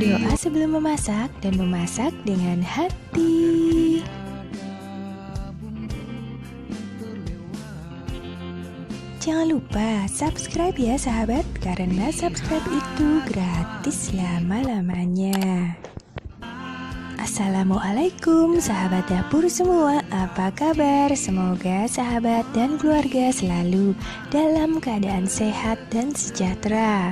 Berdoa sebelum memasak dan memasak dengan hati. Jangan lupa subscribe ya sahabat, karena subscribe itu gratis selama-lamanya. Assalamualaikum sahabat dapur semua, apa kabar? Semoga sahabat dan keluarga selalu dalam keadaan sehat dan sejahtera.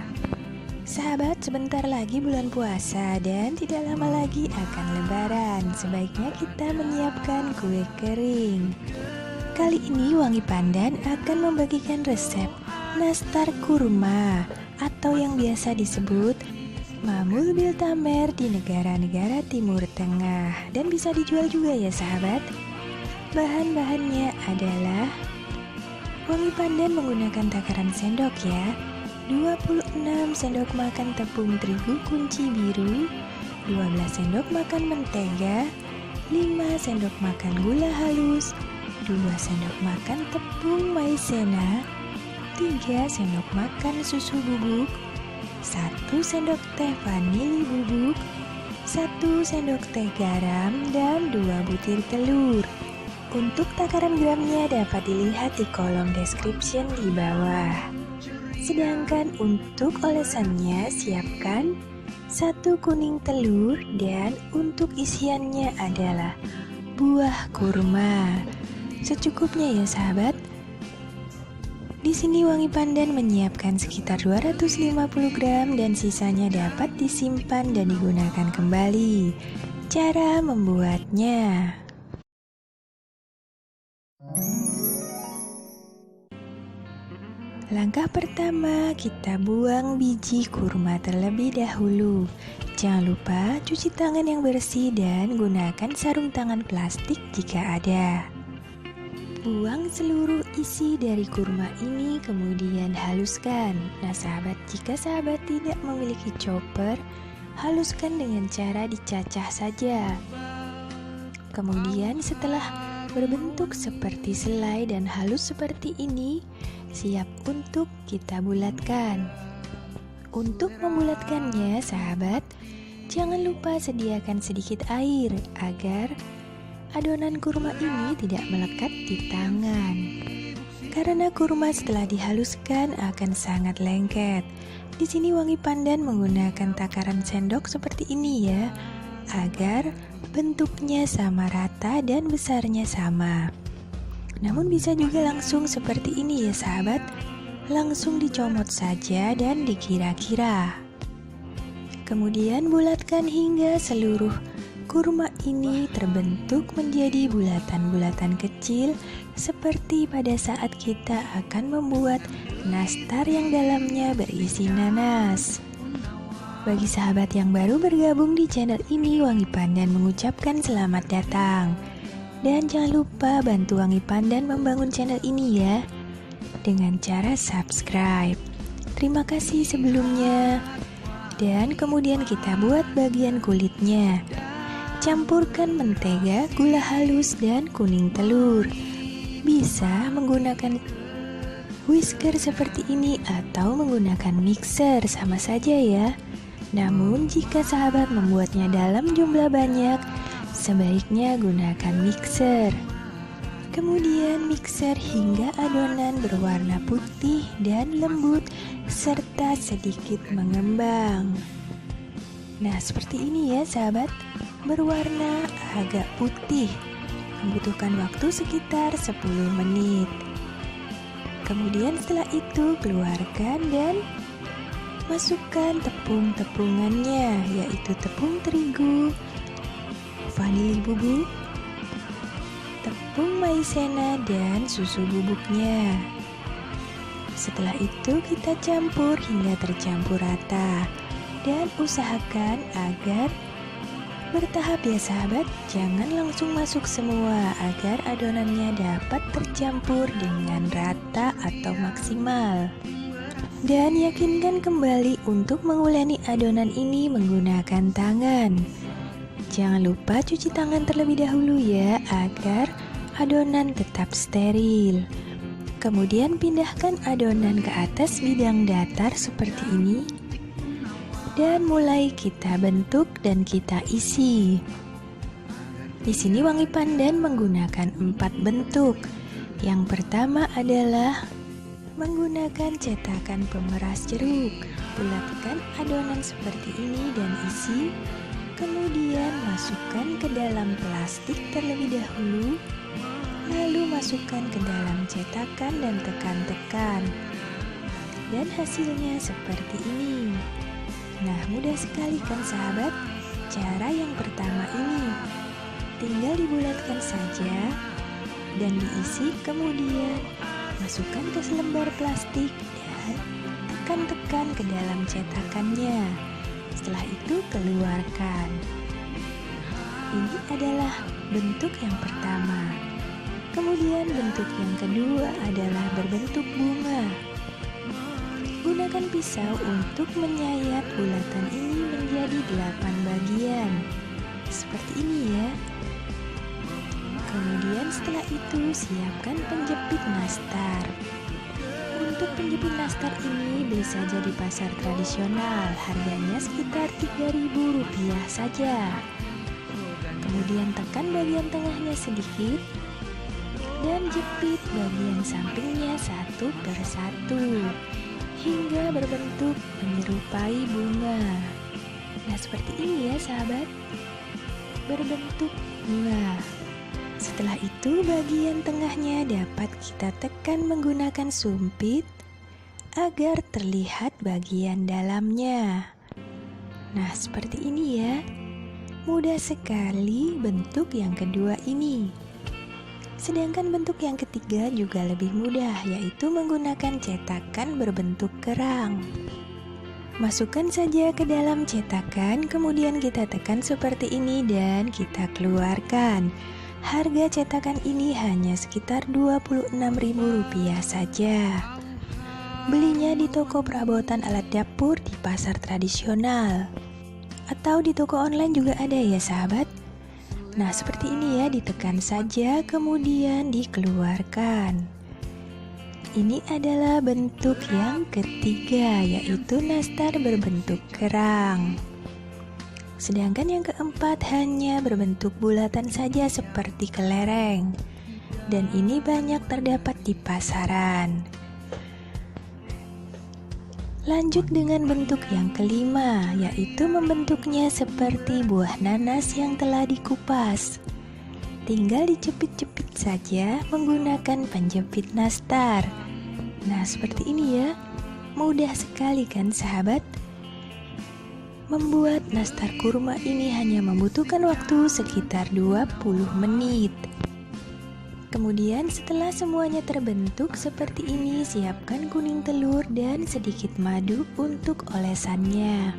Sahabat, sebentar lagi bulan puasa dan tidak lama lagi akan lebaran. Sebaiknya kita menyiapkan kue kering. Kali ini Wangi Pandan akan membagikan resep nastar kurma atau yang biasa disebut mamul bil tamer di negara-negara Timur Tengah, dan bisa dijual juga ya sahabat. Bahan-bahannya adalah Wangi Pandan menggunakan takaran sendok ya, 26 sendok makan tepung terigu kunci biru, 12 sendok makan mentega, 5 sendok makan gula halus, 2 sendok makan tepung maizena, 3 sendok makan susu bubuk, 1 sendok teh vanili bubuk, 1 sendok teh garam, dan 2 butir telur. Untuk takaran gramnya dapat dilihat di kolom description di bawah. Sedangkan untuk olesannya siapkan 1 kuning telur, dan untuk isiannya adalah buah kurma. Secukupnya ya sahabat. Di sini Wangi Pandan menyiapkan sekitar 250 gram dan sisanya dapat disimpan dan digunakan kembali. Cara membuatnya: langkah pertama, kita buang biji kurma terlebih dahulu. Jangan lupa cuci tangan yang bersih dan gunakan sarung tangan plastik jika ada. Buang seluruh isi dari kurma ini, kemudian haluskan. Nah sahabat, jika sahabat tidak memiliki chopper, haluskan dengan cara dicacah saja. Kemudian setelah berbentuk seperti selai dan halus seperti ini, siap untuk kita bulatkan. Untuk membulatkannya sahabat, jangan lupa sediakan sedikit air agar adonan kurma ini tidak melekat di tangan. Karena kurma setelah dihaluskan akan sangat lengket. Di sini Wangi Pandan menggunakan takaran sendok seperti ini ya, agar bentuknya sama rata dan besarnya sama. Namun bisa juga langsung seperti ini ya sahabat, langsung dicomot saja dan dikira-kira. Kemudian bulatkan hingga seluruh kurma ini terbentuk menjadi bulatan-bulatan kecil seperti pada saat kita akan membuat nastar yang dalamnya berisi nanas. Bagi sahabat yang baru bergabung di channel ini, Wangi Pandan mengucapkan selamat datang. Dan jangan lupa bantu Wangi Pandan membangun channel ini ya, dengan cara subscribe. Terima kasih sebelumnya. Dan kemudian kita buat bagian kulitnya. Campurkan mentega, gula halus, dan kuning telur. Bisa menggunakan whisker seperti ini atau menggunakan mixer, sama saja ya. Namun jika sahabat membuatnya dalam jumlah banyak, sebaiknya gunakan mixer. Kemudian mixer hingga adonan berwarna putih dan lembut serta sedikit mengembang. Nah seperti ini ya sahabat, berwarna agak putih. Membutuhkan waktu sekitar 10 menit. Kemudian setelah itu keluarkan dan masukkan tepung-tepungannya, yaitu tepung terigu, vanili bubuk, tepung maizena, dan susu bubuknya. Setelah itu kita campur hingga tercampur rata, dan usahakan agar bertahap ya sahabat, jangan langsung masuk semua agar adonannya dapat tercampur dengan rata atau maksimal. Dan yakinkan kembali untuk menguleni adonan ini menggunakan tangan. Jangan lupa cuci tangan terlebih dahulu ya, agar adonan tetap steril. Kemudian pindahkan adonan ke atas bidang datar seperti ini. Dan mulai kita bentuk dan kita isi. Di sini wangi pandan menggunakan 4 bentuk. Yang pertama adalah menggunakan cetakan pemeras jeruk. Bulatkan adonan seperti ini dan isi. Kemudian masukkan ke dalam plastik terlebih dahulu. Lalu masukkan ke dalam cetakan dan tekan-tekan. Dan hasilnya seperti ini. Nah, mudah sekali kan sahabat? Cara yang pertama ini tinggal dibulatkan saja dan diisi, kemudian masukkan ke selembar plastik dan tekan-tekan ke dalam cetakannya. Setelah itu keluarkan. Ini adalah bentuk yang pertama. Kemudian bentuk yang kedua adalah berbentuk bunga. Gunakan pisau untuk menyayat bulatan ini menjadi 8 bagian. Seperti ini ya. Kemudian setelah itu siapkan penjepit nastar. Untuk penjepit nastar ini beli saja di pasar tradisional. Harganya sekitar Rp3.000 saja. Kemudian tekan bagian tengahnya sedikit dan jepit bagian sampingnya satu per satu hingga berbentuk menyerupai bunga. Nah, seperti ini ya sahabat, berbentuk bunga. Setelah itu bagian tengahnya dapat kita tekan menggunakan sumpit agar terlihat bagian dalamnya. Nah, seperti ini ya. Mudah sekali bentuk yang kedua ini. Sedangkan bentuk yang ketiga juga lebih mudah, yaitu menggunakan cetakan berbentuk kerang. Masukkan saja ke dalam cetakan, kemudian kita tekan seperti ini dan kita keluarkan. Harga cetakan ini hanya sekitar Rp26.000 saja. Belinya di toko perabotan alat dapur di pasar tradisional. Atau di toko online juga ada ya sahabat. Nah, seperti ini ya, ditekan saja kemudian dikeluarkan. Ini adalah bentuk yang ketiga, yaitu nastar berbentuk kerang. Sedangkan yang keempat hanya berbentuk bulatan saja seperti kelereng. Dan ini banyak terdapat di pasaran. Lanjut dengan bentuk yang kelima, yaitu membentuknya seperti buah nanas yang telah dikupas. Tinggal dijepit-jepit saja menggunakan penjepit nastar. Nah, seperti ini ya. Mudah sekali kan sahabat? Membuat nastar kurma ini hanya membutuhkan waktu sekitar 20 menit. Kemudian setelah semuanya terbentuk seperti ini, siapkan kuning telur dan sedikit madu untuk olesannya.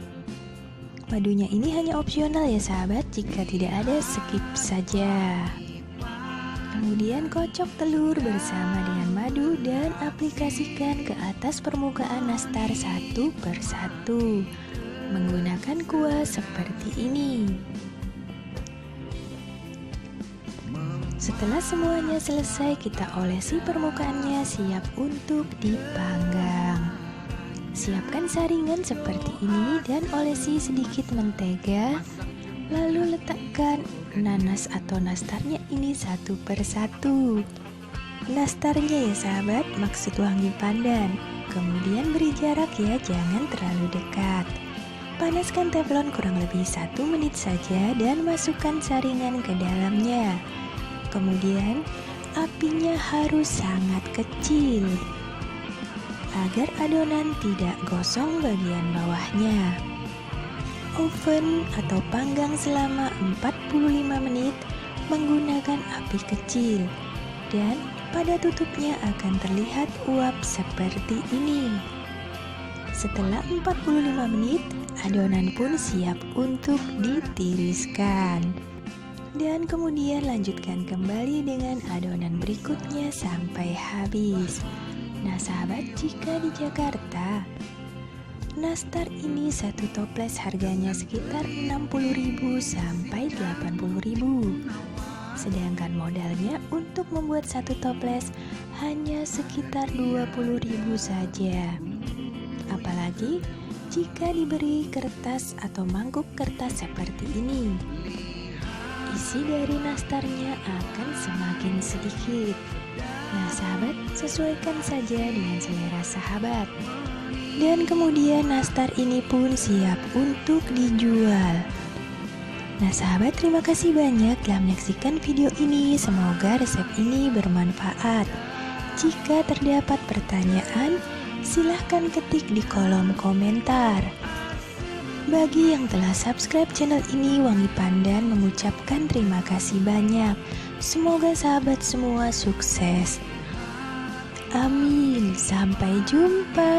Madunya ini hanya opsional ya sahabat, jika tidak ada skip saja. Kemudian kocok telur bersama dengan madu dan aplikasikan ke atas permukaan nastar satu per satu menggunakan kuas seperti ini. Setelah semuanya selesai, kita olesi permukaannya siap untuk dipanggang. Siapkan saringan seperti ini dan olesi sedikit mentega. Lalu letakkan nanas atau nastarnya ini satu per satu. Nastarnya ya sahabat, maksud wangi pandan. Kemudian beri jarak ya, jangan terlalu dekat. Panaskan teflon kurang lebih 1 menit saja dan masukkan saringan ke dalamnya. Kemudian apinya harus sangat kecil agar adonan tidak gosong bagian bawahnya. Oven atau panggang selama 45 menit menggunakan api kecil dan pada tutupnya akan terlihat uap seperti ini. Setelah 45 menit, adonan pun siap untuk ditiriskan. Dan kemudian lanjutkan kembali dengan adonan berikutnya sampai habis. Nah sahabat, jika di Jakarta, nastar ini satu toples harganya sekitar 60.000 sampai 80.000. Sedangkan modalnya untuk membuat satu toples hanya sekitar 20.000 saja. Apalagi jika diberi kertas atau mangkuk kertas seperti ini. Isi dari nastarnya akan semakin sedikit. Nah sahabat, sesuaikan saja dengan selera sahabat. Dan kemudian nastar ini pun siap untuk dijual. Nah sahabat, terima kasih banyak telah menyaksikan video ini. Semoga resep ini bermanfaat. Jika terdapat pertanyaan, silahkan ketik di kolom komentar. Bagi yang telah subscribe channel ini, Wangi Pandan mengucapkan terima kasih banyak. Semoga sahabat semua sukses. Amin. Sampai jumpa.